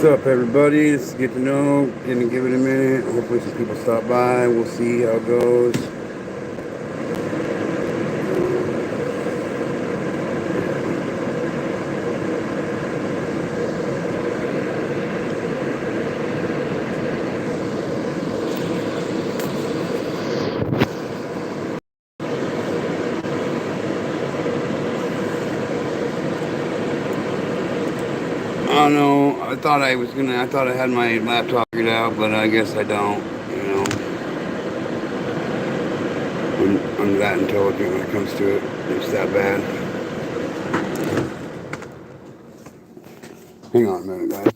What's up, everybody? This is Get to Know. Gonna give it a minute. Hopefully, some people stop by. We'll see how it goes. I don't know. I thought I had my laptop figured out, but I guess I don't. I'm that intelligent when it comes to it. It's that bad. Hang on a minute, guys.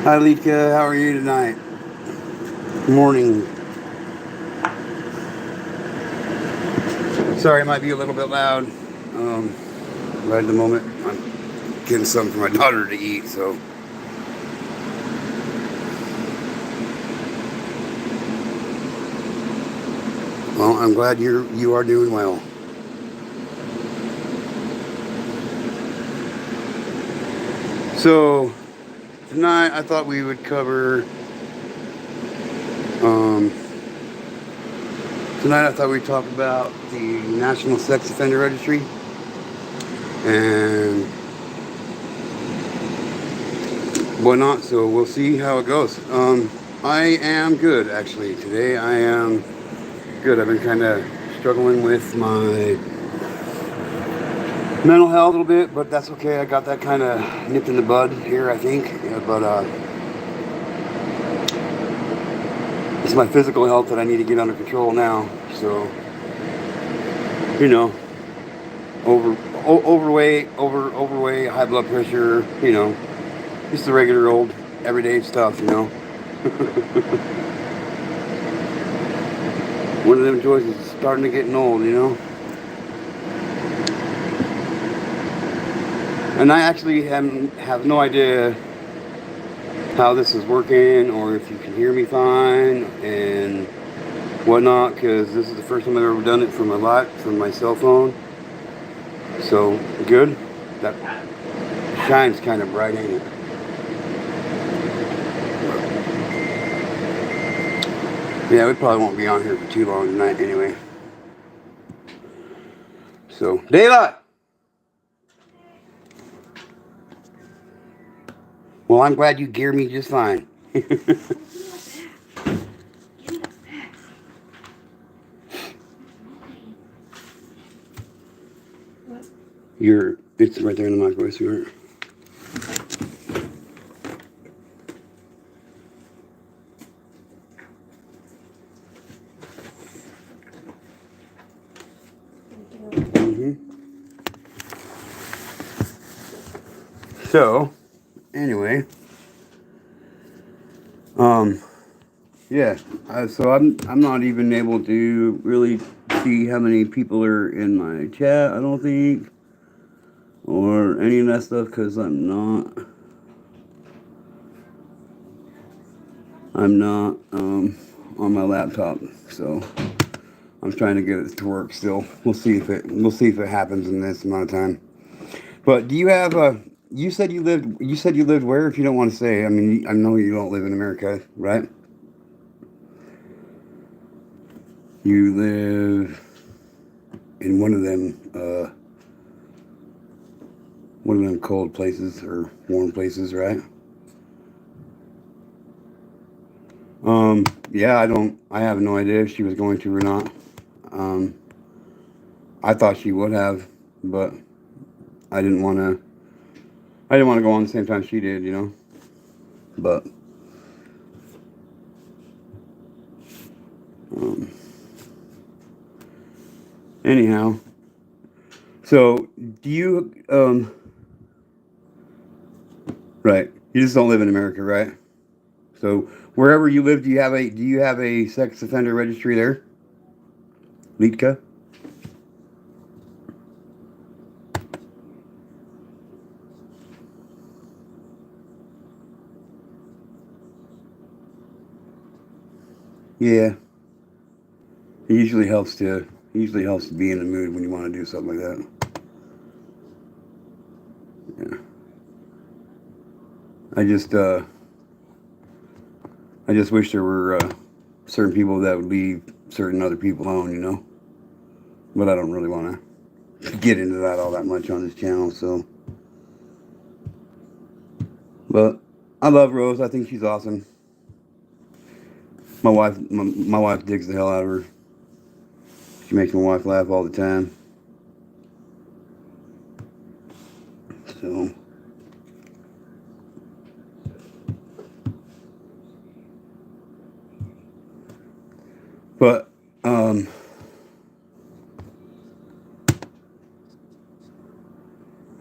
Hi, Lika. How are you tonight? Morning. Sorry, it might be a little bit loud. Right at the moment, I'm getting something for my daughter to eat, so. Well, I'm glad you are doing well. So tonight I thought we would cover. Tonight I thought we'd talk about the National Sex Offender Registry and whatnot. So we'll see how it goes. I am good actually today. I am good. I've been kind of struggling with my mental health a little bit, but that's okay. I got that kind of nipped in the bud here, I think. Yeah, but it's my physical health that I need to get under control now. So, overweight, high blood pressure, just the regular old everyday stuff, One of them joys is starting to getting old, And I actually have no idea how this is working or if you can hear me fine and whatnot, because this is the first time I've ever done it from my cell phone. So good. That shine's kind of bright, ain't it? Yeah, we probably won't be on here for too long tonight anyway. So, daylight! Well, I'm glad you gear me just fine. It's right there in the microwave, sweetheart. So, anyway, yeah. So I'm not even able to really see how many people are in my chat. I don't think, or any of that stuff, because I'm not on my laptop. So I'm trying to get it to work still. We'll see if it happens in this amount of time. But do you have you said you lived where, if you don't want to say? I mean, I know you don't live in America, right? You live in one of them cold places or warm places, right? Yeah, I have no idea if she was going to or not. I thought she would have, but I didn't want to go on the same time she did, But anyhow, So, do you, right, you just don't live in America, right? So, wherever you live, do you have a sex offender registry there, Litka? Yeah, it usually helps to be in the mood when you want to do something like that. Yeah. I just, uh, I just wish there were certain people that would leave certain other people alone, you know. But I don't really want to get into that all that much on this channel. So, but I love Rose. I think she's awesome. My wife digs the hell out of her. She makes my wife laugh all the time. So, but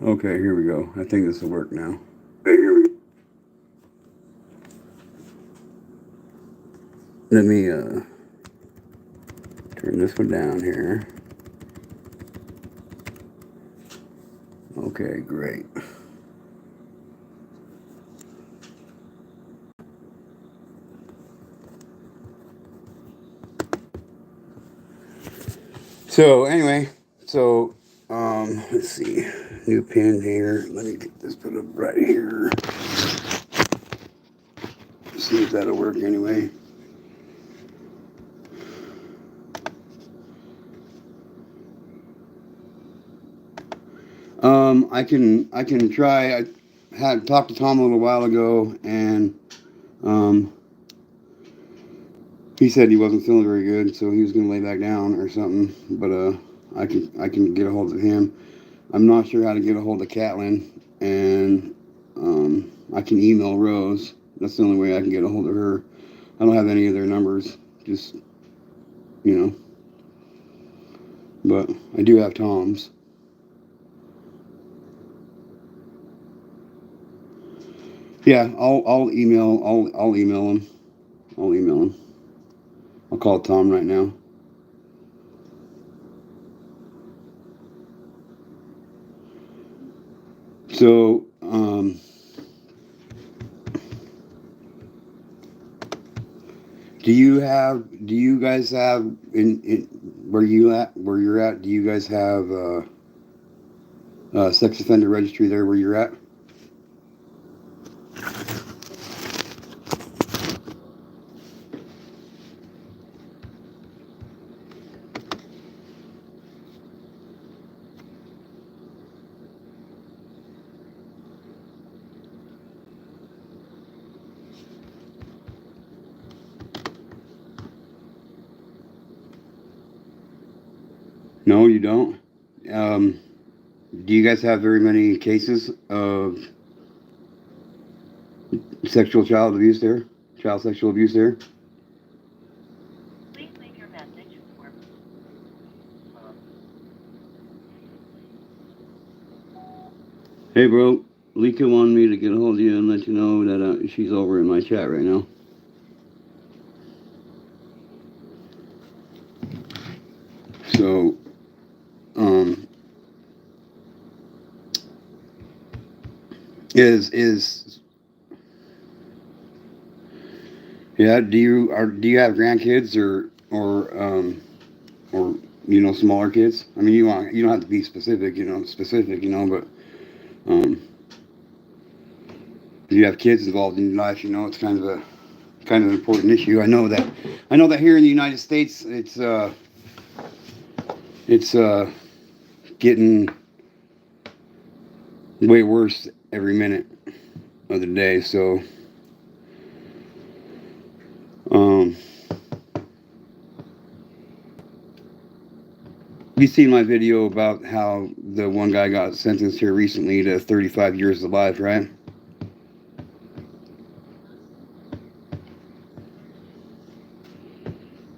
okay, here we go. I think this will work now. Okay, here we go. Let me turn this one down here. Okay, great. So anyway, so let's see, new pin here. Let me get this put up right here. See if that'll work anyway. I can try. I had talked to Tom a little while ago, and um, he said he wasn't feeling very good, so he was gonna lay back down or something. But I can get a hold of him. I'm not sure how to get a hold of Catlin, and I can email Rose. That's the only way I can get a hold of her. I don't have any of their numbers. Just you know, but I do have Tom's. Yeah, I'll email him. I'll email him. I'll call Tom right now. So, do you guys have in where you're at? Do you guys have sex offender registry there where you're at? No, you don't. Um, do you guys have very many cases of sexual child abuse there? Child sexual abuse there? Please leave your message for. Hey, bro. Lika wanted me to get a hold of you and let you know that she's over in my chat right now. So, um, is yeah? Do you have grandkids or smaller kids? I mean, you don't have to be specific, but um, if you have kids involved in your life, it's kind of an important issue. I know that here in the United States, it's getting way worse every minute of the day. So, um, you seen my video about how the one guy got sentenced here recently to 35 years of life, right?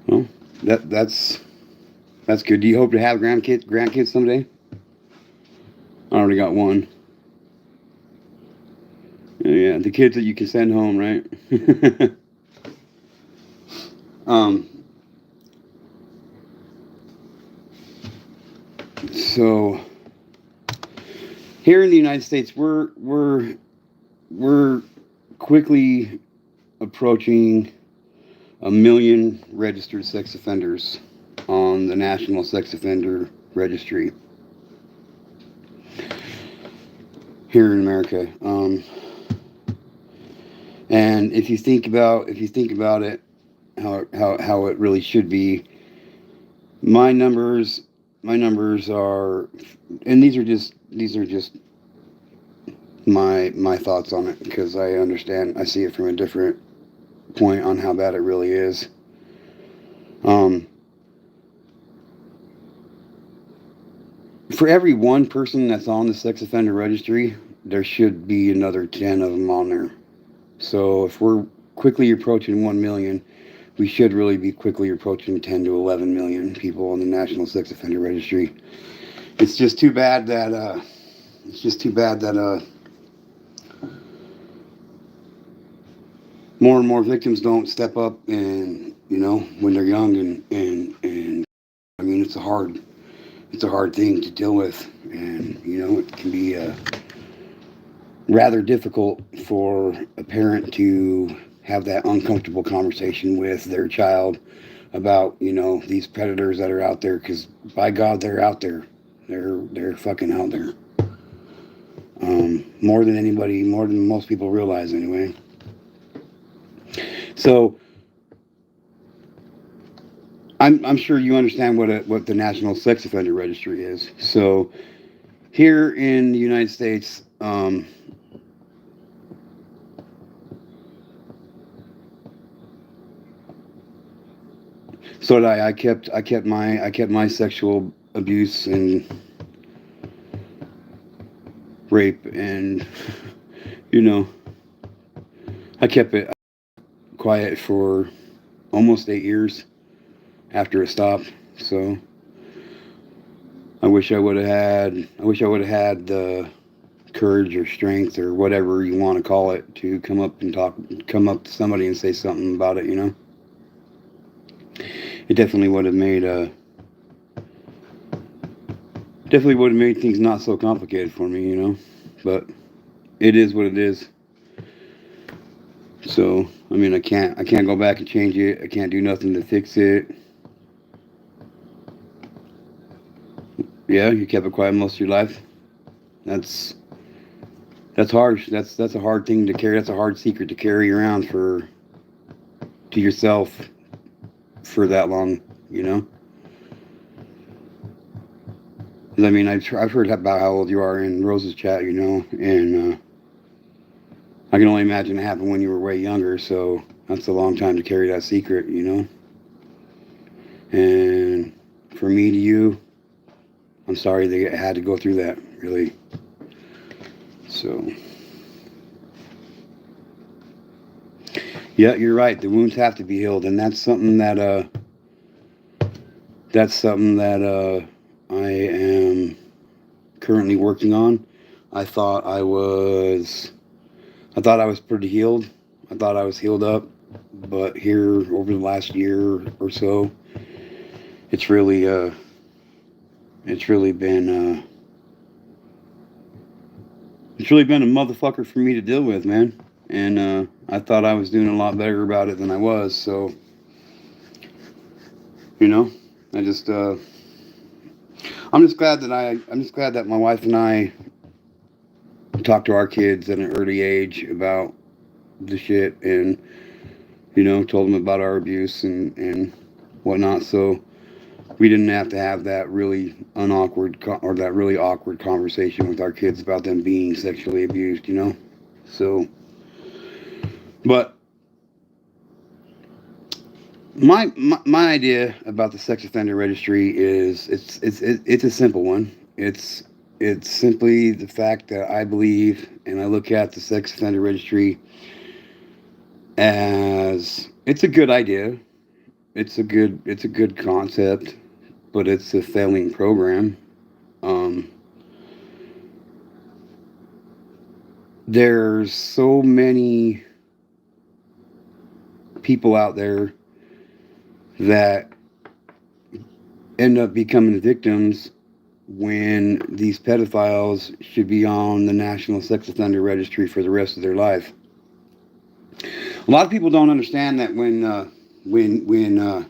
Well, that's good. Do you hope to have grandkids someday? I already got one. Yeah, the kids that you can send home, right? um, so here in the United States, we're quickly approaching 1 million registered sex offenders on the National Sex Offender Registry here in America. And if you think about it, how it really should be, my numbers are, and these are just my thoughts on it, because I see it from a different point on how bad it really is. For every one person that's on the sex offender registry, there should be another 10 of them on there. So if we're quickly approaching 1 million, we should really be quickly approaching 10 to 11 million people on the National Sex Offender Registry. It's just too bad that more and more victims don't step up, and when they're young, and I mean, it's a hard thing to deal with, and it can be rather difficult for a parent to have that uncomfortable conversation with their child about these predators that are out there, because by God, they're out there. They're fucking out there. More than most people realize, anyway. So I'm sure you understand what the National Sex Offender Registry is. So here in the United States, so I kept my sexual abuse and rape, and I kept it quiet for almost 8 years after it stopped. So I wish I would have had the courage or strength or whatever you want to call it to come up to somebody and say something about it. It definitely would have made things not so complicated for me. But it is what it is. So I mean, I can't go back and change it. I can't do nothing to fix it. Yeah, you kept it quiet most of your life. That's harsh. That's a hard thing to carry. That's a hard secret to carry around to yourself for that long. I mean, I've heard about how old you are in Rose's chat, and I can only imagine it happened when you were way younger. So that's a long time to carry that secret, And for me to you, I'm sorry they had to go through that, really. So, yeah, you're right. The wounds have to be healed, and that's something that I am currently working on. I thought I was pretty healed. I thought I was healed up, but here over the last year or so, it's really been a motherfucker for me to deal with, man. And I thought I was doing a lot better about it than I was. So, I just I'm just glad that my wife and I talked to our kids at an early age about the shit, and told them about our abuse and whatnot, so we didn't have to have that really awkward conversation with our kids about them being sexually abused. So, but my idea about the sex offender registry is it's a simple one. It's simply the fact that I believe, and I look at the sex offender registry as, it's a good idea. It's a good concept, but it's a failing program. Um, there's so many people out there that end up becoming victims when these pedophiles should be on the National Sex Offender Registry for the rest of their life. A lot of people don't understand that when when uh,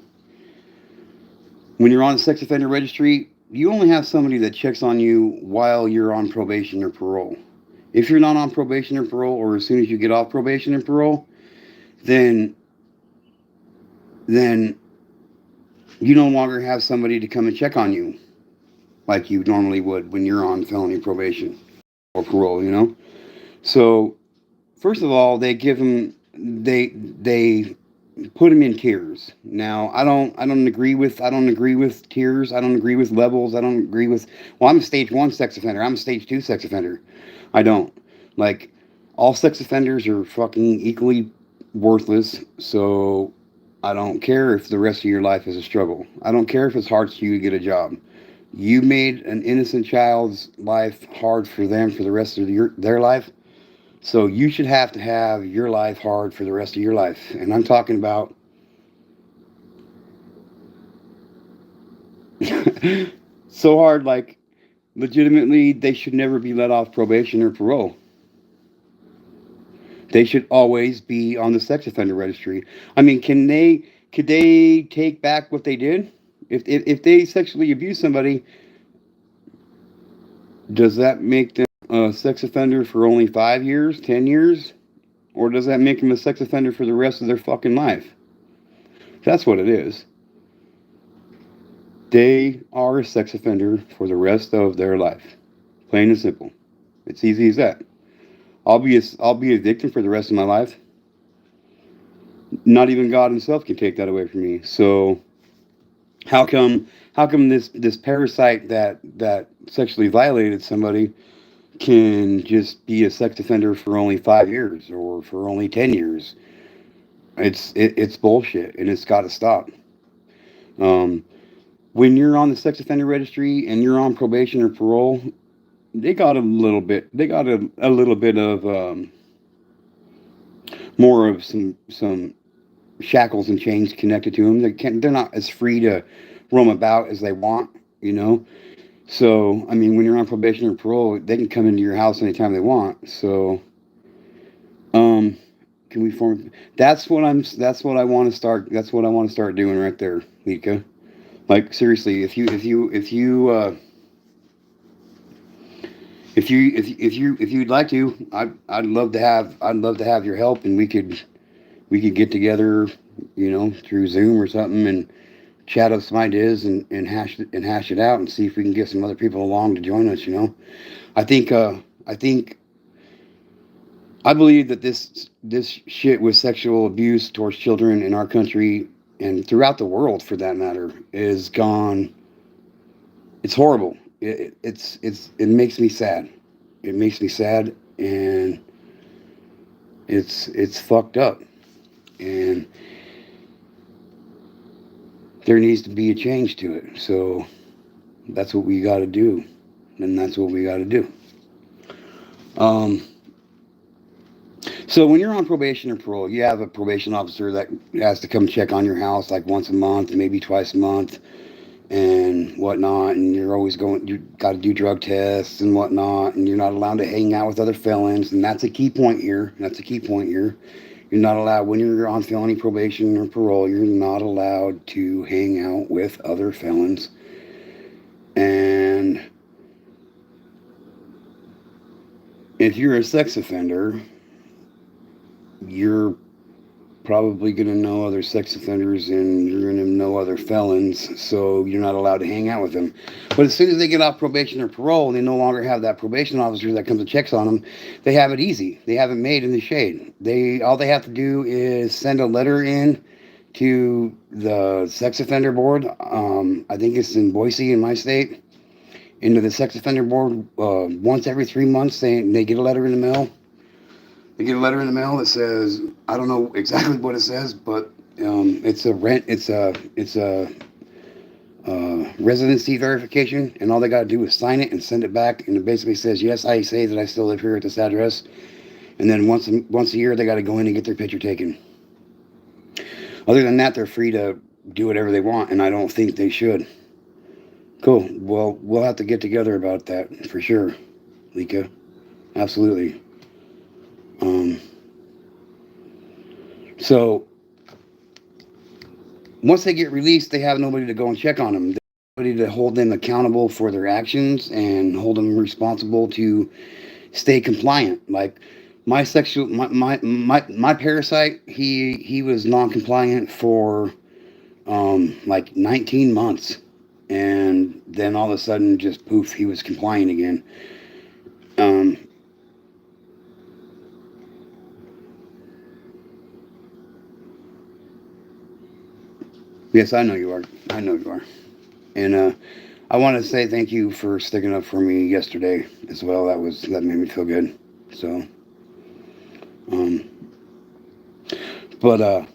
when you're on the sex offender registry, you only have somebody that checks on you while you're on probation or parole. If you're not on probation or parole, or as soon as you get off probation and parole, then then you no longer have somebody to come and check on you like you normally would when you're on felony probation or parole. So first of all, they give them they put them in tiers. Now, I don't agree with tiers. I don't agree with levels. I don't agree with, well, I'm a stage 1 sex offender. I'm a stage 2 sex offender. I don't. Like, all sex offenders are fucking equally worthless. So I don't care if the rest of your life is a struggle. I don't care if it's hard for you to get a job. You made an innocent child's life hard for them for the rest of their life. So you should have to have your life hard for the rest of your life. And I'm talking about so hard, like, legitimately, they should never be let off probation or parole. They should always be on the sex offender registry. I mean, could they take back what they did? If they sexually abuse somebody, does that make them a sex offender for only 5 years, 10 years, or does that make them a sex offender for the rest of their fucking life? That's what it is. They are a sex offender for the rest of their life. Plain and simple. It's easy as that. I'll be a victim for the rest of my life. Not even God Himself can take that away from me. So how come this parasite that sexually violated somebody can just be a sex offender for only 5 years or for only 10 years? It's bullshit, and it's got to stop. Um, when you're on the sex offender registry and you're on probation or parole, they got a little bit of more of some shackles and chains connected to them. They're not as free to roam about as they want, you know. So I mean, when you're on probation or parole, they can come into your house anytime they want. So um, can we form? That's what I want to start. That's what I want to start doing right there, Lika. Like, seriously, if you'd like to, I'd love to have your help, and we could get together, through Zoom or something, and chat up some ideas, and hash it out, and see if we can get some other people along to join us. I think I think I believe that this shit with sexual abuse towards children in our country and throughout the world, for that matter, is gone. It's horrible. It makes me sad. It makes me sad, and it's fucked up, and there needs to be a change to it. So that's what we got to do, and that's what we got to do. Um, so when you're on probation or parole, you have a probation officer that has to come check on your house like once a month, maybe twice a month, and whatnot. And you're always going, you got to do drug tests and whatnot, and you're not allowed to hang out with other felons. And that's a key point here. That's a key point here. You're not allowed, when you're on felony probation or parole, you're not allowed to hang out with other felons. And if you're a sex offender, you're probably going to know other sex offenders, and you're going to know other felons, so you're not allowed to hang out with them. But as soon as they get off probation or parole, and they no longer have that probation officer that comes and checks on them, they have it easy. They have it made in the shade. All they have to do is send a letter in to the sex offender board. I think it's in Boise, in my state. Into the sex offender board once every 3 months. They get a letter in the mail. They get a letter in the mail that says, I don't know exactly what it says, but it's a residency verification, and all they got to do is sign it and send it back, and it basically says, yes, I say that I still live here at this address, And then once a year, they got to go in and get their picture taken. Other than that, they're free to do whatever they want, and I don't think they should. Cool. Well, we'll have to get together about that for sure, Lika. Absolutely. So once they get released, they have nobody to go and check on them. They have nobody to hold them accountable for their actions and hold them responsible to stay compliant. Like my parasite, he was non-compliant for like 19 months, and then all of a sudden, just poof, he was compliant again. Yes, I know you are. I know you are. And I want to say thank you for sticking up for me yesterday as well. That made me feel good. So, um, but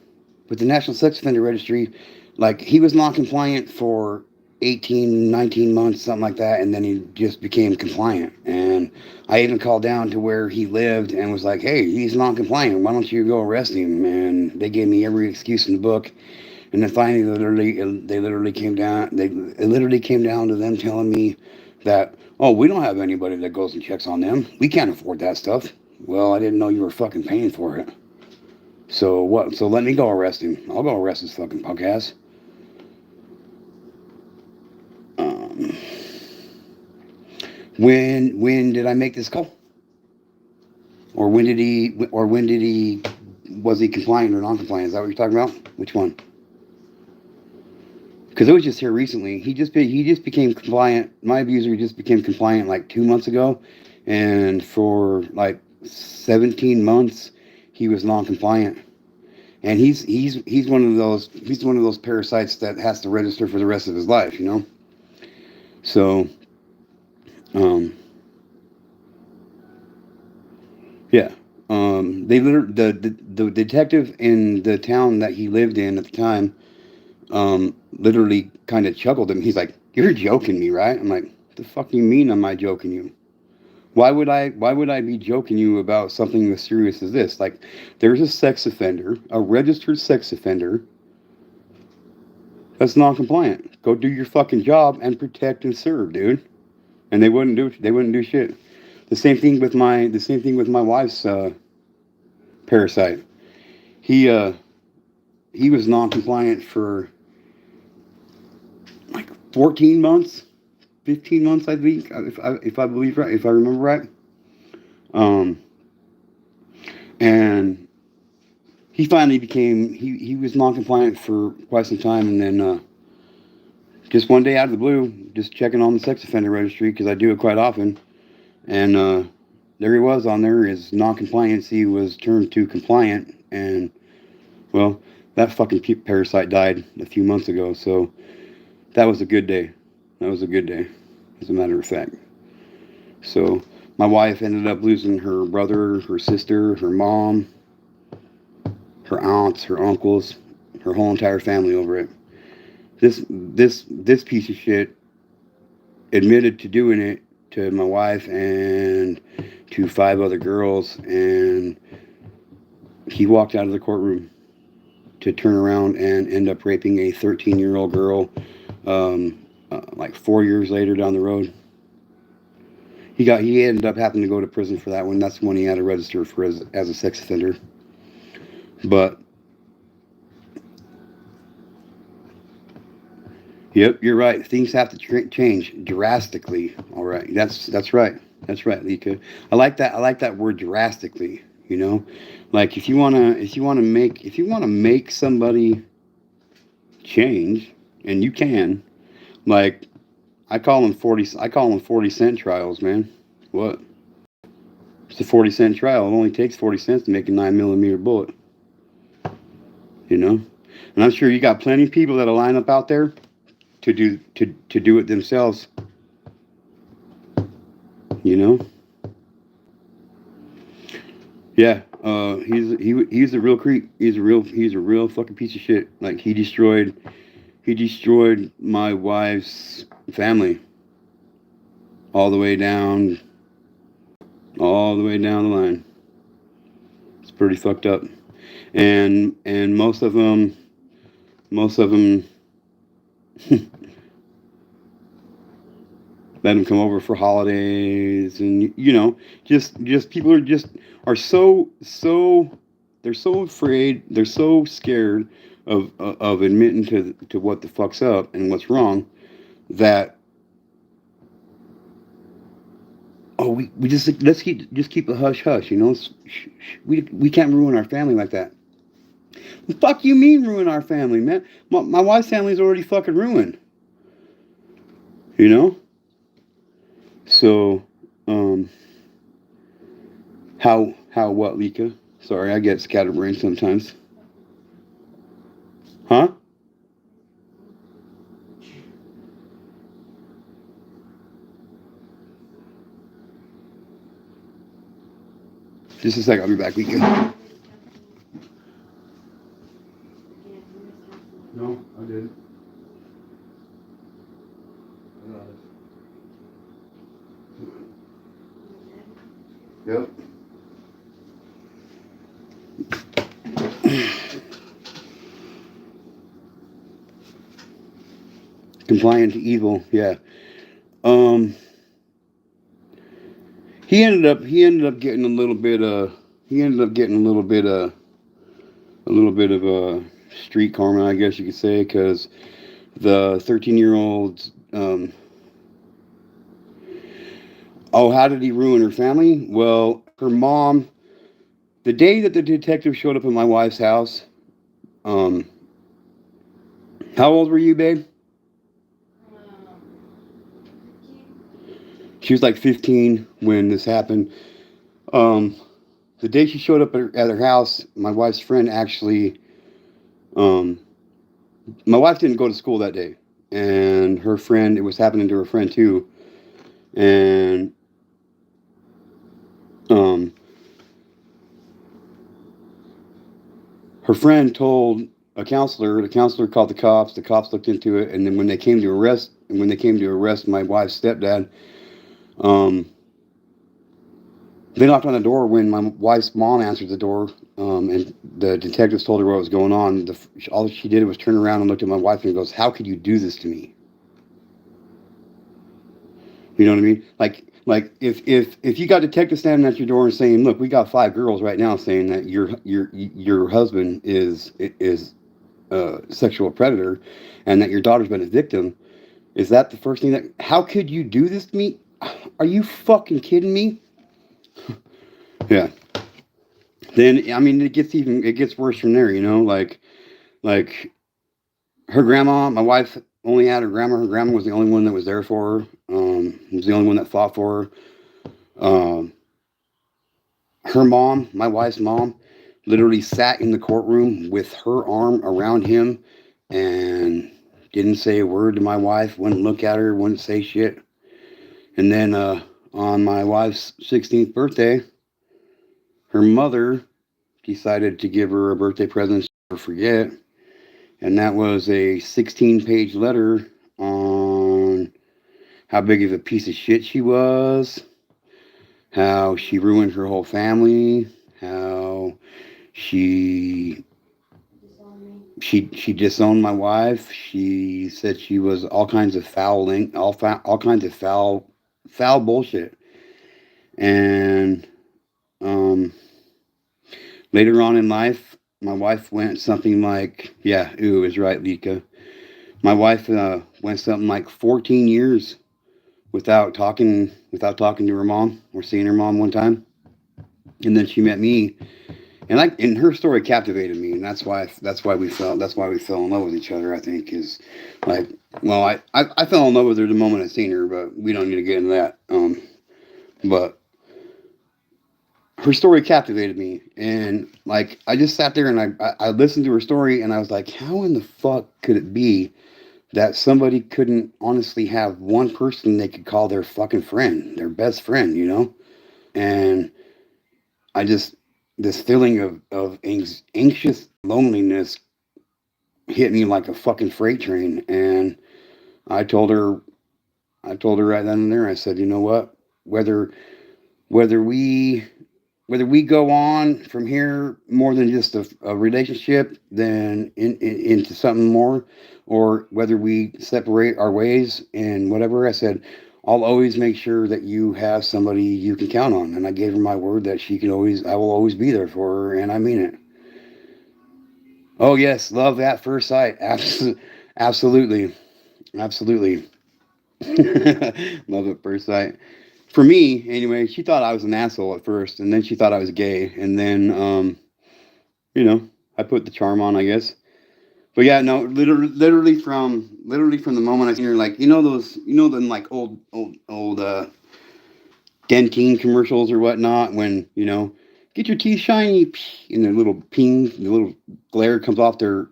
with the National Sex Offender Registry, like he was non-compliant for 18, 19 months, something like that, and then he just became compliant. And I even called down to where he lived and was like, "Hey, he's non-compliant. Why don't you go arrest him?" And they gave me every excuse in the book. And then finally, they literally came down. It literally came down to them telling me that, "Oh, we don't have anybody that goes and checks on them. We can't afford that stuff." Well, I didn't know you were fucking paying for it. So what? So let me go arrest him. I'll go arrest this fucking punk ass. Um, when did I make this call? Or when did he? Or when did he? Was he compliant or non-compliant? Is that what you're talking about? Which one? Because it was just here recently. He just became compliant. My abuser just became compliant like 2 months ago, and for like 17 months, he was non-compliant. And he's one of those parasites that has to register for the rest of his life, you know. So, um, yeah. The detective in the town that he lived in at the time literally kind of chuckled at him. He's like, "You're joking me, right?" I'm like, "What the fuck do you mean? Am I joking you? Why would I be joking you about something as serious as this? Like, there's a sex offender, a registered sex offender that's non-compliant. Go do your fucking job and protect and serve, dude." And they wouldn't do shit. The same thing with my wife's parasite. He uh he was non-compliant for like 14 months, 15 months, I think, if I believe right, if I remember right. Um, and he finally became he was non-compliant for quite some time, and then just one day out of the blue, just checking on the sex offender registry because I do it quite often, and there he was on there. His non-compliancy was turned to compliant, and well, that fucking parasite died a few months ago, so that was a good day. That was a good day, as a matter of fact. So my wife ended up losing her brother, her sister, her mom, her aunts, her uncles, her whole entire family over it. This piece of shit admitted to doing it to my wife and to 5 other girls, and he walked out of the courtroom to turn around and end up raping a 13-year-old girl like 4 years later down the road. He ended up having to go to prison for that one. That's when he had to register for as a sex offender. But yep, you're right. Things have to change drastically. All right, that's right. That's right, Lika. I like that. I like that word drastically. You know, like if you wanna make somebody change, and you can. Like I call them 40-cent trials, man. What? It's a 40-cent trial. It only takes 40 cents to make a 9mm bullet. You know, and I'm sure you got plenty of people that'll line up out there to do it themselves. You know. Yeah. He's a real creep. He's a real fucking piece of shit. Like he destroyed my wife's family all the way down the line. pretty fucked up. And most of them let them come over for holidays, and just people are so they're so afraid, they're so scared of admitting to what the fuck's up and what's wrong, that we just keep a hush hush, we can't ruin our family like that. The fuck you mean ruin our family, man? My wife's family's already fucking ruined, you know. So, how what, Lika? Sorry, I get scatterbrained sometimes. Huh? Just a second, I'll be back, Lika. No, I didn't. Yep. Compliant to evil, yeah. Um, he ended up getting a little bit he ended up getting a little bit of street karma, I guess you could say, because the 13-year-old. Oh, how did he ruin her family? Well, her mom. The day that the detective showed up at my wife's house, um, how old were you, babe? She was like 15 when this happened. Um, the day she showed up at her house, my wife's friend actually, um, my wife didn't go to school that day, and her friend, it was happening to her friend too, and um, her friend told a counselor. The counselor called the cops. The cops looked into it, and then when they came to arrest my wife's stepdad, um, they knocked on the door when my wife's mom answered the door, and the detectives told her what was going on. All she did was turn around and looked at my wife and goes, "How could you do this to me?" You know what I mean? Like if you got detectives standing at your door and saying, "Look, we got 5 girls right now saying that your husband is a sexual predator, and that your daughter's been a victim," is that the first thing that? How could you do this to me? Are you fucking kidding me? Yeah. Then I mean, it gets worse from there. Like her grandma. My wife only had her grandma. Her grandma was the only one that was there for her. Was the only one that fought for her. Her mom, my wife's mom, literally sat in the courtroom with her arm around him and didn't say a word to my wife. Wouldn't look at her. Wouldn't say shit. And then on my wife's 16th birthday, her mother decided to give her a birthday present she'll never forget. And that was a 16-page letter on how big of a piece of shit she was, how she ruined her whole family, how she she disowned my wife. She said she was all kinds of all kinds of foul bullshit. And um, later on in life, my wife went something like, yeah, ooh, is right, Lika. My wife went something like 14 years without talking to her mom or seeing her mom one time, and then she met me, and her story captivated me, and that's why we fell in love with each other. I think is like, well, I fell in love with her the moment I seen her, but we don't need to get into that. But her story captivated me, and like I just sat there and I listened to her story, and I was like, how in the fuck could it be that somebody couldn't honestly have one person they could call their fucking friend, their best friend, And I just, this feeling of anxious loneliness hit me like a fucking freight train. And I told her, I told her right then and there, I said, you know what? Whether we whether we go on from here more than just a relationship, then into something more, or whether we separate our ways and whatever. I said, I'll always make sure that you have somebody you can count on. And I gave her my word that I will always be there for her, and I mean it. Oh yes, love at first sight. Absolutely, absolutely. Love at first sight. For me, anyway, she thought I was an asshole at first, and then she thought I was gay, and then, you know, I put the charm on, I guess. But yeah, no, literally from the moment I seen her, like, them like old Dentine commercials or whatnot, when get your teeth shiny, and the little ping, the little glare comes off their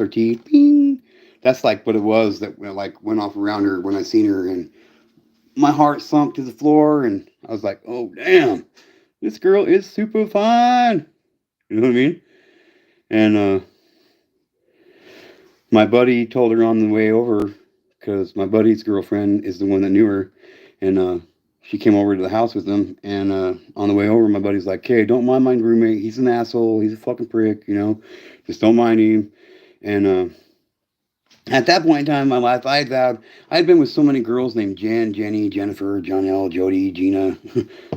teeth, ping. That's like what it was that like went off around her when I seen her, and my heart sunk to the floor, and I was like, oh damn, this girl is super fine. You know what I mean? And my buddy told her on the way over, because my buddy's girlfriend is the one that knew her, and she came over to the house with him. And on the way over, my buddy's like, "Hey, don't mind my roommate. He's an asshole. He's a fucking prick. Just don't mind him." And at that point in time in my life, I had been with so many girls named Jen, Jenny, Jennifer, Jonelle, Jody, Gina,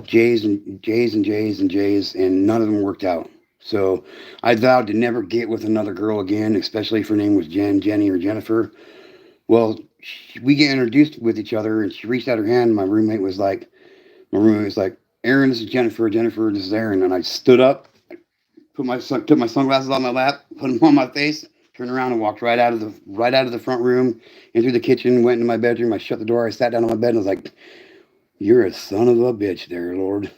Jays and Jays and Jays and Jays, and none of them worked out. So I vowed to never get with another girl again, especially if her name was Jen, Jenny, or Jennifer. Well, we get introduced with each other, and she reached out her hand. And my roommate was like, "Aaron, this is Jennifer. Jennifer, this is Aaron." And I stood up, took my sunglasses on my lap, put them on my face, turned around, and walked right out of the front room, into the kitchen, went into my bedroom. I shut the door. I sat down on my bed, and I was like, "You're a son of a bitch, there, Lord."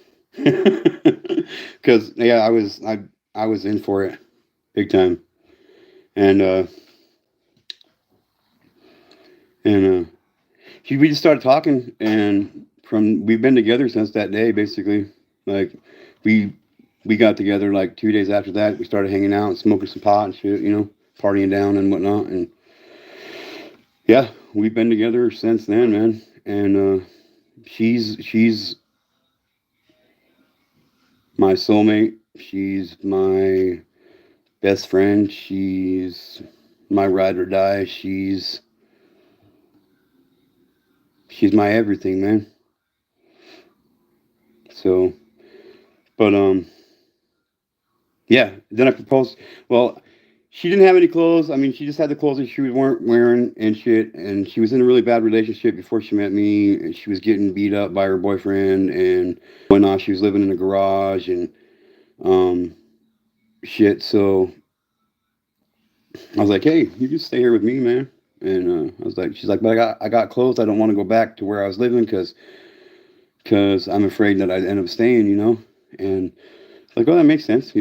Because yeah, I was in for it, big time, and we just started talking, and we've been together since that day, basically. Like, we we got together like 2 days after that. We started hanging out, smoking some pot and shit, partying down and whatnot. And yeah, we've been together since then, man. And she's my soulmate. She's my best friend. She's my ride or die. She's my everything, man. So, but yeah. Then I proposed. Well, she didn't have any clothes. I mean, she just had the clothes that she weren't wearing and shit. And she was in a really bad relationship before she met me. And she was getting beat up by her boyfriend and whatnot. She was living in a garage and um shit. So I was like, hey, you just stay here with me, man. And she's like, but I got clothes. I don't want to go back to where I was living because I'm afraid that I'd end up staying. And like, oh, that makes sense.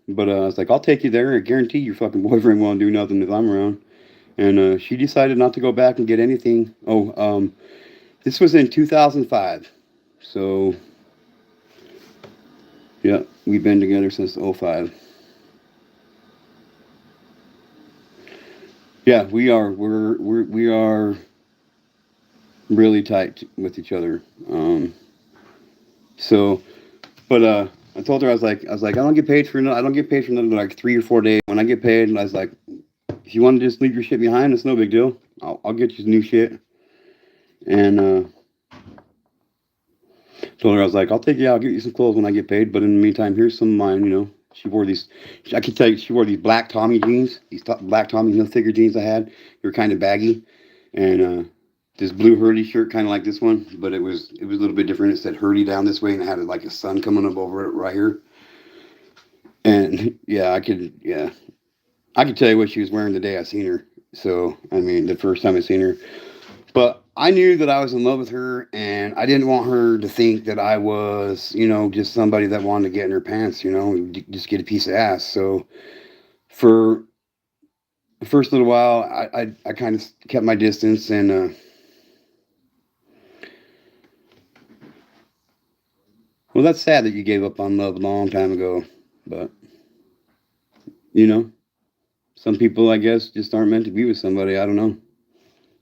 But I was like, I'll take you there. I guarantee your fucking boyfriend won't do nothing if I'm around. And she decided not to go back and get anything. Oh, this was in 2005. So, yeah, we've been together since '05. Yeah, we are really tight with each other. So, but I told her, I don't get paid for I don't get paid for another like 3 or 4 days. When I get paid, I was like, if you want to just leave your shit behind, it's no big deal. I'll get you new shit. And told her, I was like, I'll take you out, I'll get you some clothes when I get paid. But in the meantime, here's some of mine. She wore these. I can tell you, she wore these black Tommy jeans. Black Tommy Hilfiger jeans I had. They were kind of baggy, and this blue Hurley shirt, kind of like this one, but it was a little bit different. It said Hurley down this way, and it had like a sun coming up over it right here. And yeah, I could tell you what she was wearing the day I seen her. So I mean, the first time I seen her. But I knew that I was in love with her, and I didn't want her to think that I was, just somebody that wanted to get in her pants, just get a piece of ass. So for the first little while, I kind of kept my distance, and well, that's sad that you gave up on love a long time ago. But you know, some people, I guess, just aren't meant to be with somebody. I don't know.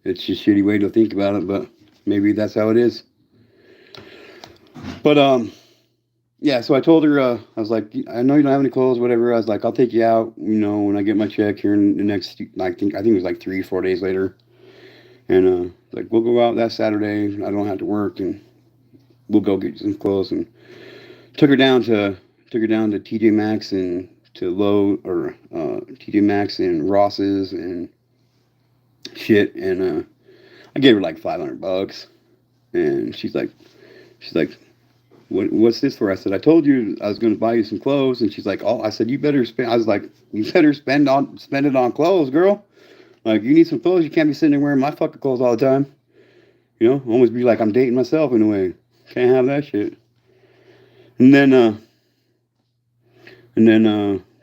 It's just a shitty way to think about it, but maybe that's how it is. But Yeah, so I told her, I was like, I know you don't have any clothes, whatever. I was like, I'll take you out, when I get my check here in the next, I think it was like 3, 4 days later. And, like, we'll go out that Saturday. I don't have to work, and we'll go get some clothes. And took her down to TJ Maxx and to TJ Maxx and Ross's and shit. And, I gave her like $500. And she's like, what's this for? I said, I told you I was going to buy you some clothes. And she's like, oh, I said, you better spend. I was like, you better spend it on clothes, girl. Like, you need some clothes. You can't be sitting there wearing my fucking clothes all the time. Almost be like I'm dating myself in a way. Can't have that shit. And then,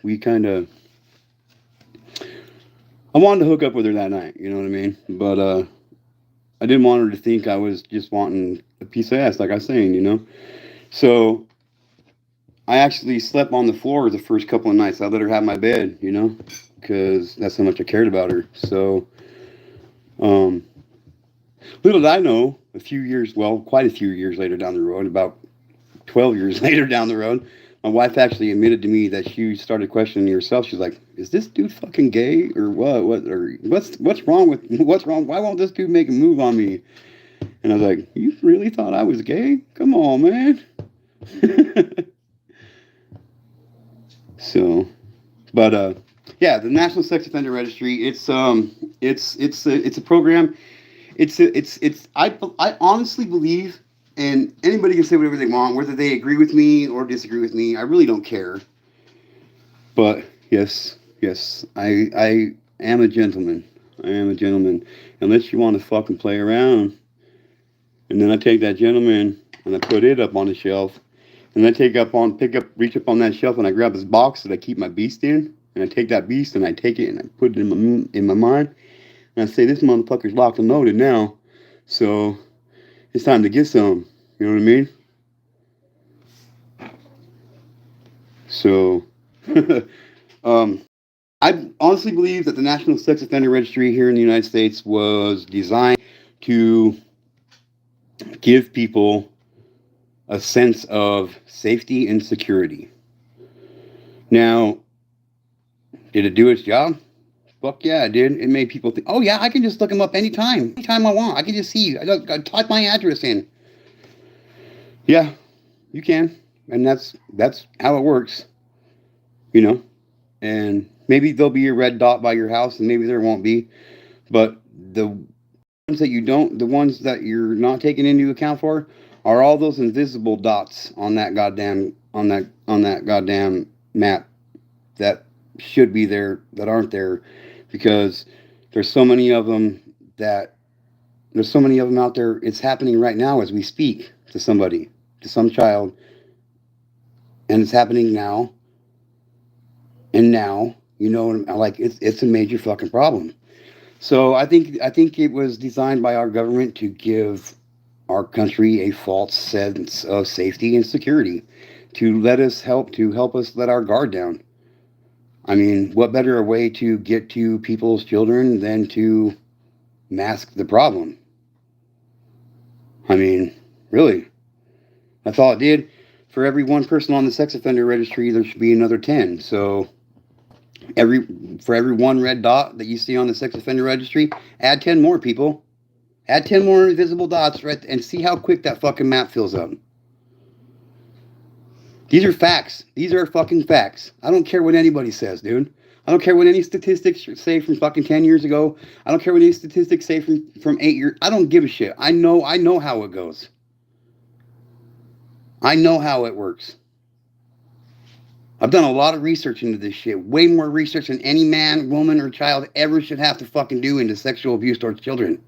we kind of, I wanted to hook up with her that night. You know what I mean? But, I didn't want her to think I was just wanting a piece of ass, like I was saying. So I actually slept on the floor the first couple of nights. I let her have my bed, because that's how much I cared about her. So, little did I know, quite a few years later down the road, about 12 years later down the road, my wife actually admitted to me that she started questioning herself. She's like, "Is this dude fucking gay or what? What's wrong? Why won't this dude make a move on me?" And I was like, "You really thought I was gay? Come on, man." So, but yeah, the National Sex Offender Registry. It's a program. I honestly believe, and anybody can say whatever they want, whether they agree with me or disagree with me. I really don't care. But yes, I am a gentleman. I am a gentleman. Unless you want to fucking play around, and then I take that gentleman and I put it up on the shelf, and I reach up on that shelf, and I grab this box that I keep my beast in, and I take that beast and I take it and I put it in my mind, and I say, this motherfucker's locked and loaded now, so it's time to get some. You know what I mean? So, um, I honestly believe that the National Sex Offender Registry here in the United States was designed to give people a sense of safety and security. Now, did it do its job? Fuck yeah, it did. It made people think, oh yeah, I can just look him up anytime I want. I can just see. I type my address in. Yeah, you can, and that's how it works. You know, and maybe there'll be a red dot by your house, and maybe there won't be. But the ones that you're not taking into account for, are all those invisible dots on that goddamn map that should be there that aren't there, because there's so many of them that there's so many of them out there. It's happening right now as we speak to somebody, to some child, and it's happening now. And now, like it's a major fucking problem. So I think it was designed by our government to give our country a false sense of safety and security, to help us let our guard down. I mean, what better a way to get to people's children than to mask the problem? I mean, really, that's all it did. For every one person on the sex offender registry, there should be another 10. So every for every one red dot that you see on the sex offender registry, add 10 more, people. Add 10 more invisible dots, right, and see how quick that fucking map fills up. These are facts. These are fucking facts. I don't care what anybody says, dude. I don't care what any statistics say from fucking 10 years ago. I don't care what any statistics say from 8 years. I don't give a shit. I know how it goes. I know how it works. I've done a lot of research into this shit. Way more research than any man, woman, or child ever should have to fucking do into sexual abuse towards children.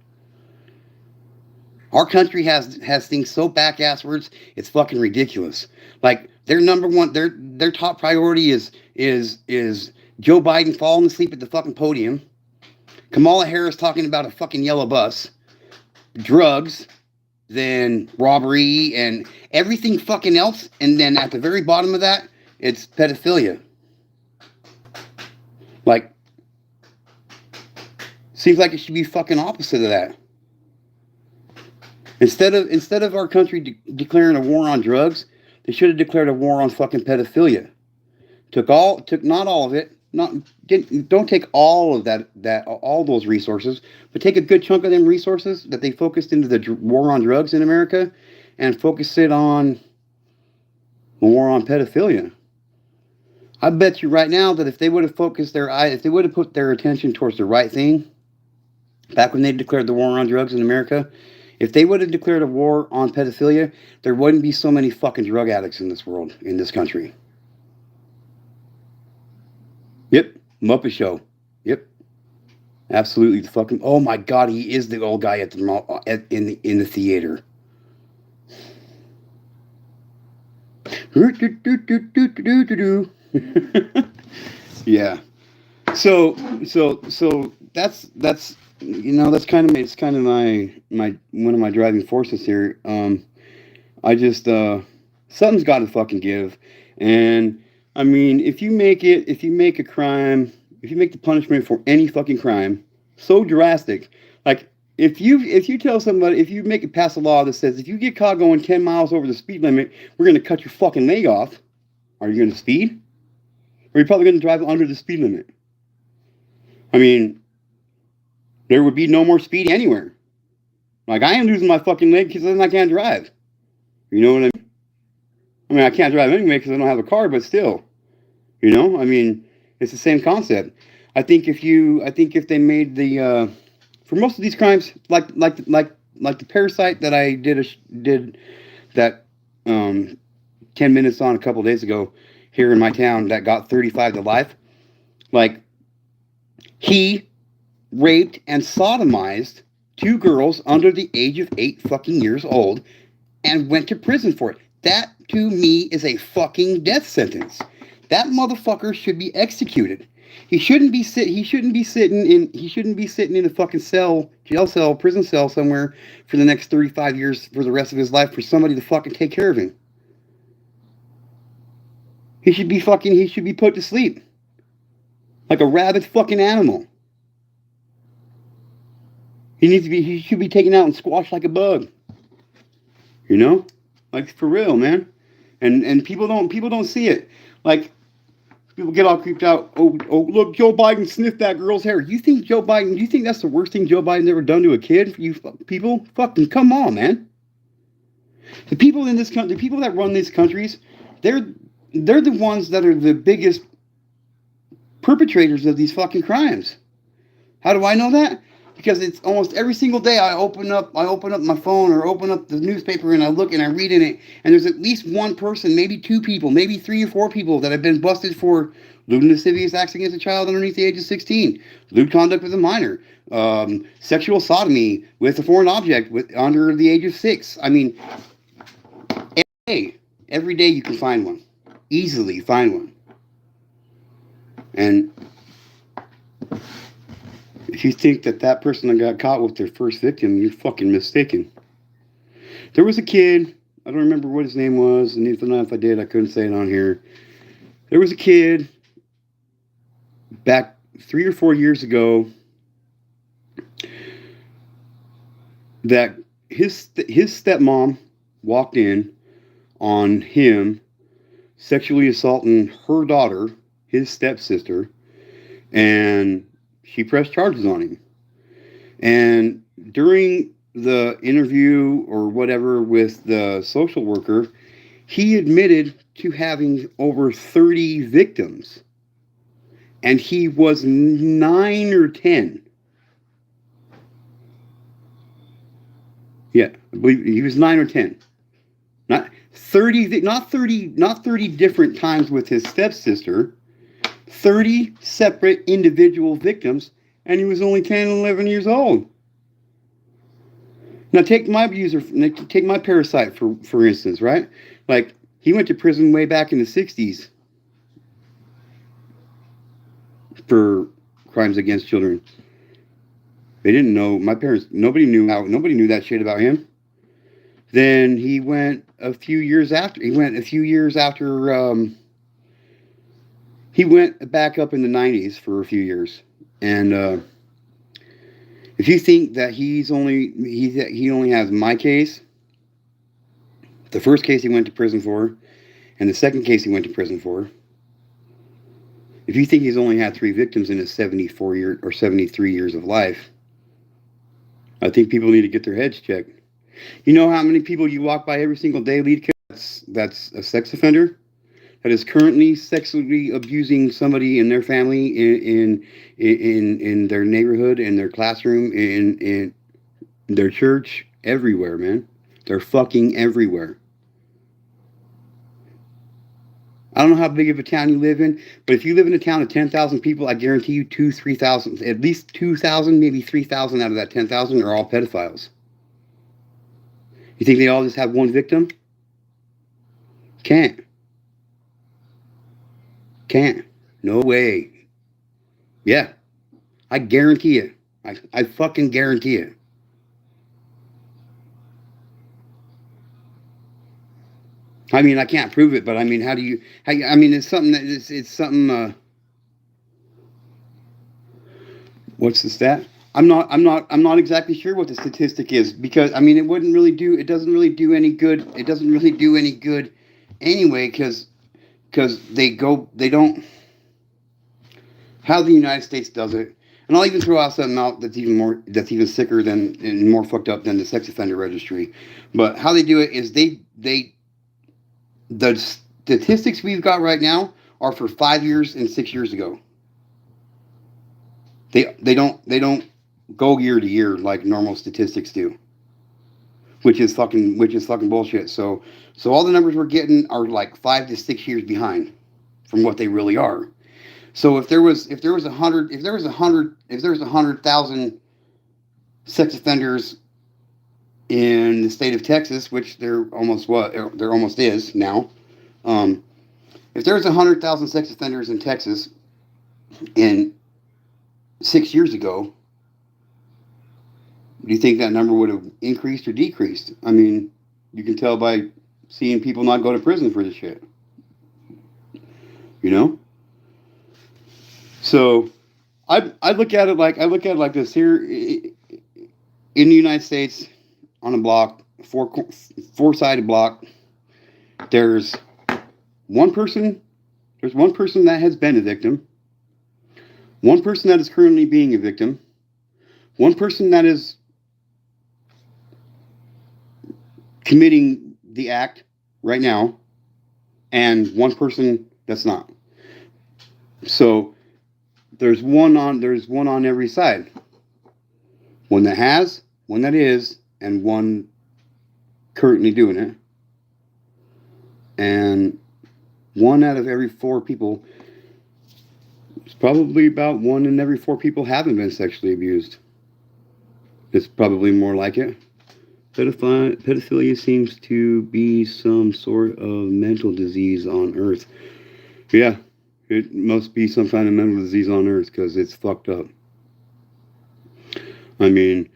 Our country has things so back-asswards, it's fucking ridiculous. Like, their number one, their top priority is Joe Biden falling asleep at the fucking podium, Kamala Harris talking about a fucking yellow bus, drugs, then robbery, and everything fucking else, and then at the very bottom of that, it's pedophilia. Like, seems like it should be fucking opposite of that. Instead of our country declaring a war on drugs, They should have declared a war on fucking pedophilia. Took not all of it. Don't take all of all those resources, but take a good chunk of them resources that they focused into the war on drugs in America, and focus it on the war on pedophilia. I bet you right now that if they would have focused if they would have put their attention towards the right thing, back when they declared the war on drugs in America, if they would have declared a war on pedophilia, there wouldn't be so many fucking drug addicts in this world, in this country. Yep, Muppet Show. Yep, absolutely. The fucking, oh my god, he is the old guy at the in the theater. Yeah. So that's that's kind of my one of my driving forces here. I just something's got to fucking give, and I mean, if you make a crime, if you make the punishment for any fucking crime so drastic, like if you tell somebody, if you make it pass a law that says if you get caught going 10 miles over the speed limit, we're gonna cut your fucking leg off. Are you gonna speed? Or are you probably gonna drive under the speed limit? I mean, there would be no more speeding anywhere. Like, I ain't losing my fucking leg because then I can't drive. You know what I mean? I mean, I can't drive anyway because I don't have a car, but still. You know? I mean, it's the same concept. I think if they made the for most of these crimes, like the parasite that I did that 10 minutes on a couple days ago here in my town that got 35 to life, like, he raped and sodomized 2 girls under the age of 8 fucking years old and went to prison for it. That, to me, is a fucking death sentence. That motherfucker should be executed. He shouldn't be sitting in a fucking jail cell, prison cell somewhere for the next 35 years for the rest of his life for somebody to fucking take care of him. He should be put to sleep. Like a rabid fucking animal. He should be taken out and squashed like a bug. You know? Like, for real, man. And people don't see it. Like, people get all creeped out. Oh, look, Joe Biden sniffed that girl's hair. Do you think that's the worst thing Joe Biden's ever done to a kid? You people? Fucking come on, man. The people in this country, the people that run these countries, they're the ones that are the biggest perpetrators of these fucking crimes. How do I know that? Because it's almost every single day I open up my phone or open up the newspaper and I look and I read in it, and there's at least one person, maybe 2 people, maybe 3 or 4 people that have been busted for lewd and lascivious acts against a child underneath the age of 16, lewd conduct with a minor, sexual sodomy with a foreign object under the age of 6. I mean, every day you can find one. Easily find one. And if you think that person that got caught with their first victim, you're fucking mistaken. There was a kid, I don't remember what his name was, and even if I did, I couldn't say it on here. There was a kid back 3 or 4 years ago that his stepmom walked in on him sexually assaulting her daughter, his stepsister, and she pressed charges on him. And during the interview or whatever with the social worker, he admitted to having over 30 victims. And he was 9 or 10. Yeah, I believe he was 9 or 10. Not 30 different times with his stepsister. 30 separate individual victims, and he was only 10 and 11 years old. Now take my parasite for instance, right? Like, he went to prison way back in the 60s for crimes against children. They didn't know, nobody knew that shit about him. Then he went a few years after, he went back up in the 90s for a few years. And if you think that he only has my case, the first case he went to prison for, And the second case he went to prison for. If you think he's only had 3 victims in his 73 years of life, I think people need to get their heads checked. You know how many people you walk by every single day, lead that's a sex offender that is currently sexually abusing somebody in their family, in their neighborhood, in their classroom, in their church, everywhere, man. They're fucking everywhere. I don't know how big of a town you live in, but if you live in a town of 10,000 people, I guarantee you 3,000, at least 2,000, maybe 3,000 out of that 10,000 are all pedophiles. You think they all just have one victim? Can't. No way. Yeah. I guarantee it. I fucking guarantee it. I mean, I can't prove it, but I mean, I mean, it's something that it's something, what's the stat? I'm not exactly sure what the statistic is, because I mean, it doesn't really do any good. It doesn't really do any good anyway, because they don't, how the United States does it. And I'll even throw out something out that's even sicker than, and more fucked up than the Sex Offender Registry. But how they do it is the statistics we've got right now are for 5 years and 6 years ago. They don't go year to year like normal statistics do, which is fucking bullshit. So all the numbers we're getting are like 5 to 6 years behind from what they really are. So if there was 100,000 sex offenders in the state of Texas, which there almost is now. If there was 100,000 sex offenders in Texas in 6 years ago, do you think that number would have increased or decreased? I mean, you can tell by seeing people not go to prison for this shit. You know? So I look at it like this here in the United States, on a block, four-sided block. There's one person that has been a victim, one person that is currently being a victim, one person that is committing the act right now, and one person that's not. So there's one on every side. One that has, one that is, and one currently doing it. And 1 out of every 4 people, it's probably about 1 in every 4 people haven't been sexually abused. It's probably more like it. Pedophilia seems to be some sort of mental disease on Earth. Yeah, it must be some kind of mental disease on Earth, because it's fucked up. I mean,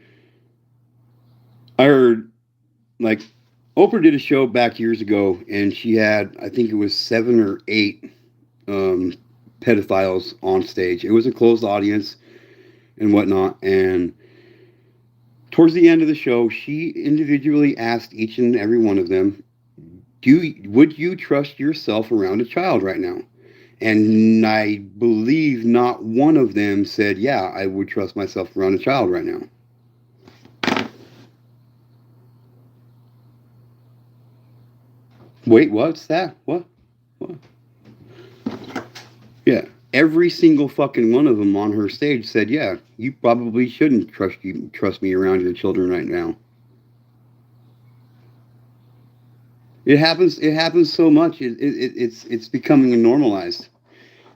I heard, like, Oprah did a show back years ago, and she had, I think it was 7 or 8 pedophiles on stage. It was a closed audience and whatnot, and towards the end of the show, she individually asked each and every one of them, would you trust yourself around a child right now? And I believe not one of them said, yeah, I would trust myself around a child right now. Wait, what's that? What? Yeah, every single fucking one of them on her stage said, yeah, you probably shouldn't trust me around your children right now. It happens so much. It's becoming normalized.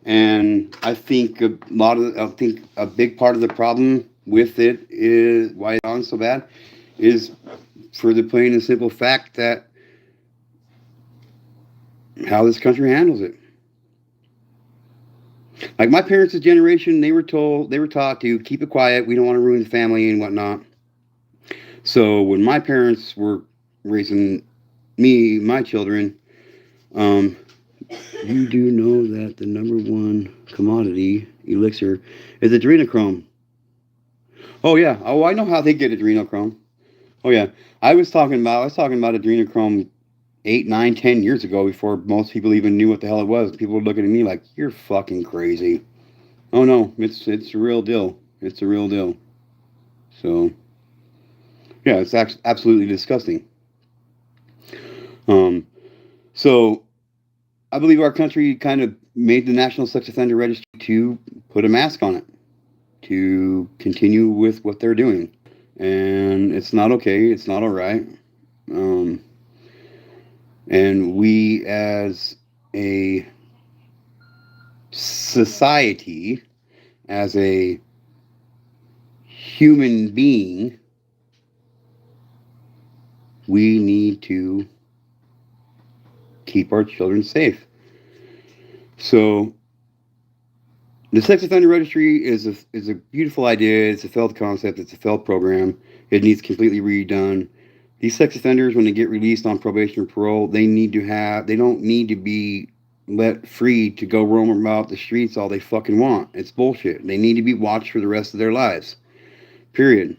And I think a big part of the problem with it is why it's on so bad is for the plain and simple fact that how this country handles it. Like my parents' generation, they were taught to keep it quiet. We don't want to ruin the family and whatnot. So when my parents were raising my children, you do know that the number 1 commodity elixir is adrenochrome. Oh yeah. Oh, I know how they get adrenochrome. Oh yeah. I was talking about adrenochrome 8, 9, 10 years ago, before most people even knew what the hell it was. People were looking at me like, you're fucking crazy. Oh no, it's a real deal. It's a real deal. So, yeah, it's absolutely disgusting. So I believe our country kind of made the National Sex Offender Registry to put a mask on it, to continue with what they're doing. And it's not okay. It's not all right. And we as a society, as a human being, we need to keep our children safe. So the Sex Offender Registry is a beautiful idea. It's a failed concept. It's a failed program. It needs completely redone. These sex offenders, when they get released on probation or parole, they don't need to be let free to go roam about the streets all they fucking want. It's bullshit. They need to be watched for the rest of their lives. Period.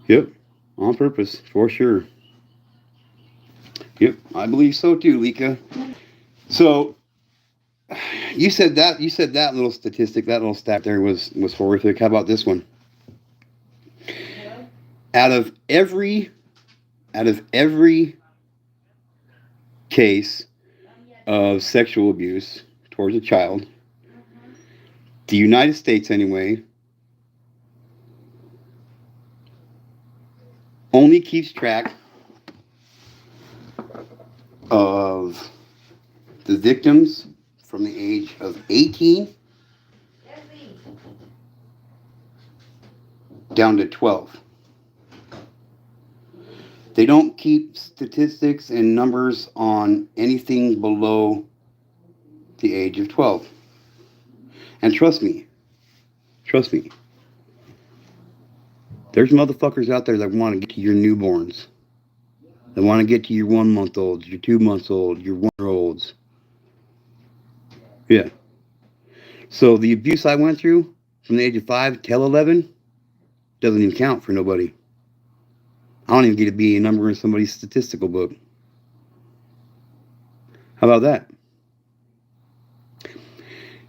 Yep. On purpose, for sure. Yep. I believe so too, Lika. So you said that little statistic, that little stat there was horrific. How about this one? Out of every case of sexual abuse towards a child, the United States anyway, only keeps track of the victims from the age of 18 down to 12. They don't keep statistics and numbers on anything below the age of 12. And trust me, there's motherfuckers out there that want to get to your newborns. They want to get to your 1 month olds, your 2 months old, your 1 year olds. Yeah. So the abuse I went through from the age of 5 till 11 doesn't even count for nobody. I don't even get to be a number in somebody's statistical book. How about that?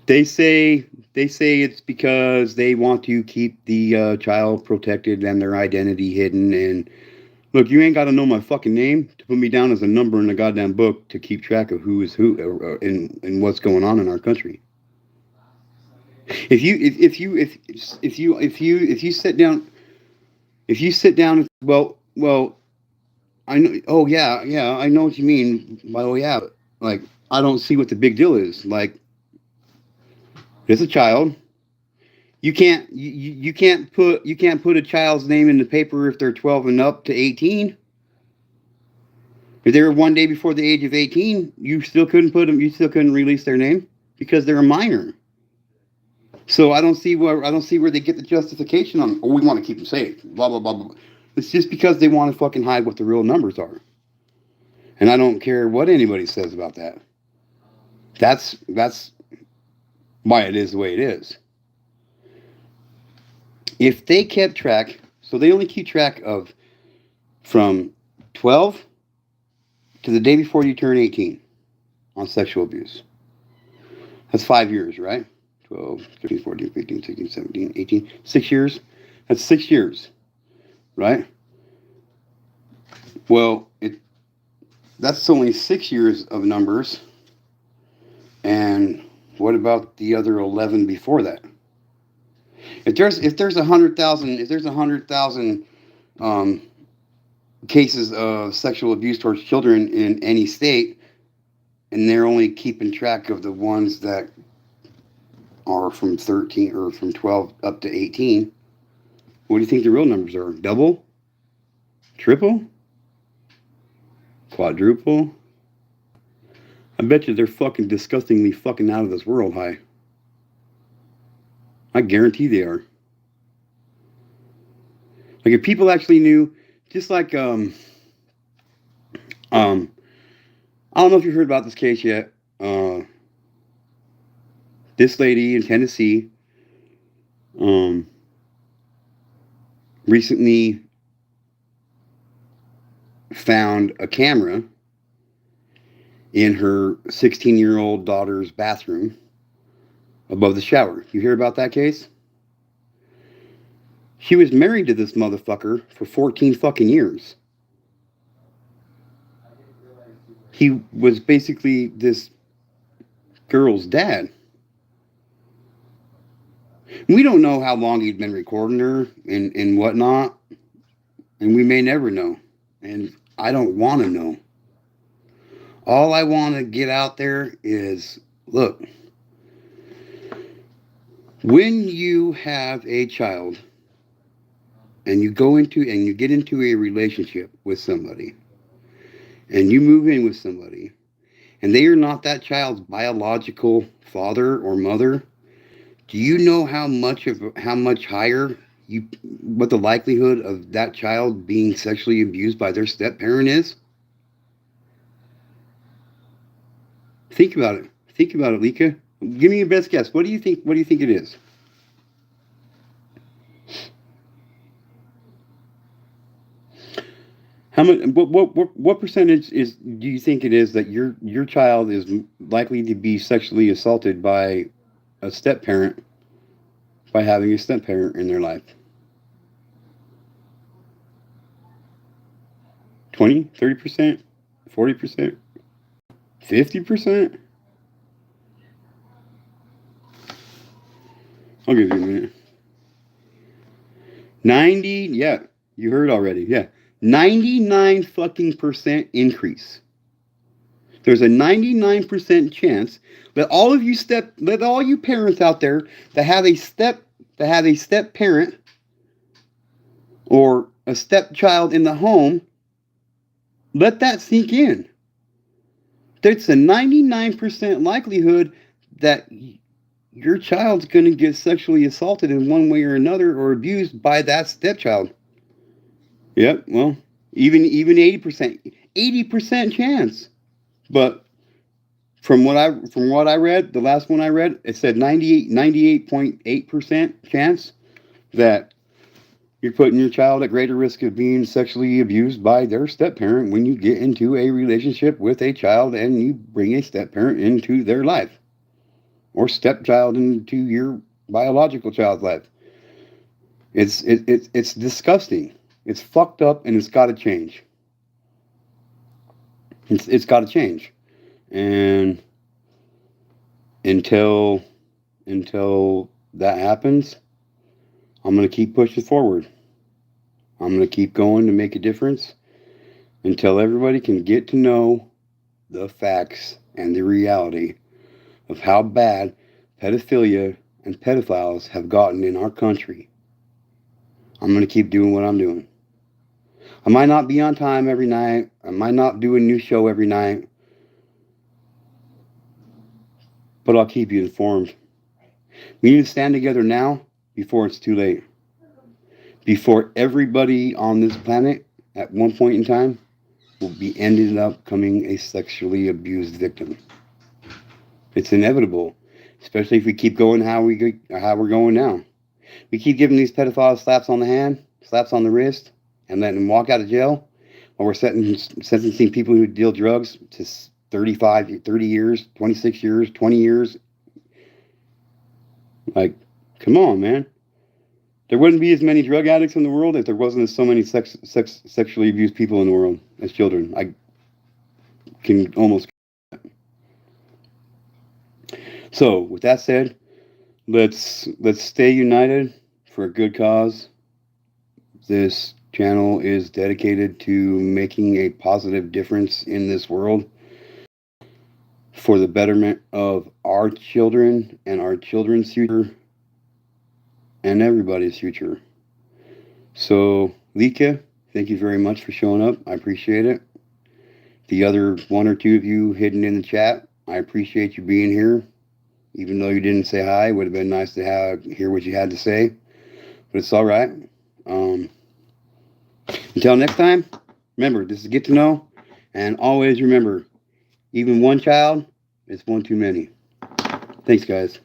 They say it's because they want to keep the child protected and their identity hidden. And look, you ain't got to know my fucking name to put me down as a number in the goddamn book to keep track of who is who and what's going on in our country. If you sit down, well, I know. Oh yeah, I know what you mean. By oh yeah, like I don't see what the big deal is. Like, there's a child. You can't put a child's name in the paper if they're 12 and up to 18. If they were 1 day before the age of 18, you still couldn't put them. You still couldn't release their name because they're a minor. So I don't see where they get the justification on. Oh, we want to keep them safe. Blah blah blah blah. It's just because they want to fucking hide what the real numbers are. And I don't care what anybody says about that. That's why it is the way it is. If they kept track, so they only keep track of from 12 to the day before you turn 18 on sexual abuse. That's 5 years, right? 12, 13, 14, 15, 16, 17, 18. 6 years. That's 6 years, right? Well, that's only 6 years of numbers. And what about the other 11 before that? If there's 100,000 cases of sexual abuse towards children in any state, and they're only keeping track of the ones that are from 13 or from 12 up to 18, what do you think the real numbers are? Double? Triple? Quadruple? I bet you they're fucking disgustingly fucking out of this world high. I guarantee they are. Like if people actually knew, just like I don't know if you heard about this case yet. This lady in Tennessee recently found a camera in her 16-year-old daughter's bathroom above the shower. You hear about that case? She was married to this motherfucker for 14 fucking years. He was basically this girl's dad. We don't know how long he'd been recording her and whatnot, and we may never know. And I don't want to know. All I want to get out there is, look, when you have a child and you get into a relationship with somebody and you move in with somebody and they are not that child's biological father or mother, do you know how much higher what the likelihood of that child being sexually abused by their step parent is? Think about it. Think about it, Lika. Give me your best guess. What do you think it is? How much? What percentage do you think it is that your child is likely to be sexually assaulted by a step parent by having a step parent in their life? 20, 30%, 40%, 50%? I'll give you a minute. 90, yeah, you heard already, yeah. 99 fucking percent increase. There's a 99% chance that all you parents out there that have a step parent or a stepchild in the home, let that sink in. There's a 99% likelihood that your child's going to get sexually assaulted in one way or another or abused by that stepchild. Yep, well, even 80% chance. But from what I read, the last one I read, it said 98.8% chance that you're putting your child at greater risk of being sexually abused by their step-parent when you get into a relationship with a child and you bring a step-parent into their life. Or stepchild into your biological child's life. It's disgusting. It's fucked up and it's got to change. It's got to change. And until that happens, I'm going to keep pushing forward. I'm going to keep going to make a difference until everybody can get to know the facts and the reality of how bad pedophilia and pedophiles have gotten in our country. I'm going to keep doing what I'm doing. I might not be on time every night. I might not do a new show every night. But I'll keep you informed. We need to stand together now before it's too late. Before everybody on this planet at one point in time will be ended up becoming a sexually abused victim. It's inevitable, especially if we keep going how we're going now. We keep giving these pedophiles slaps on the hand, slaps on the wrist, and letting them walk out of jail, while we're sentencing people who deal drugs to 35, 30 years, 26 years, 20 years. Like, come on, man. There wouldn't be as many drug addicts in the world if there wasn't so many sexually abused people in the world as children. I can almost. So, with that said, let's stay united for a good cause. This channel is dedicated to making a positive difference in this world for the betterment of our children and our children's future and everybody's future. So, Lika, thank you very much for showing up. I appreciate it. The other one or two of you hidden in the chat, I appreciate you being here. Even though you didn't say hi, it would have been nice to hear what you had to say. But it's all right. Until next time, remember, this is Get to Know. And always remember, even one child is one too many. Thanks, guys.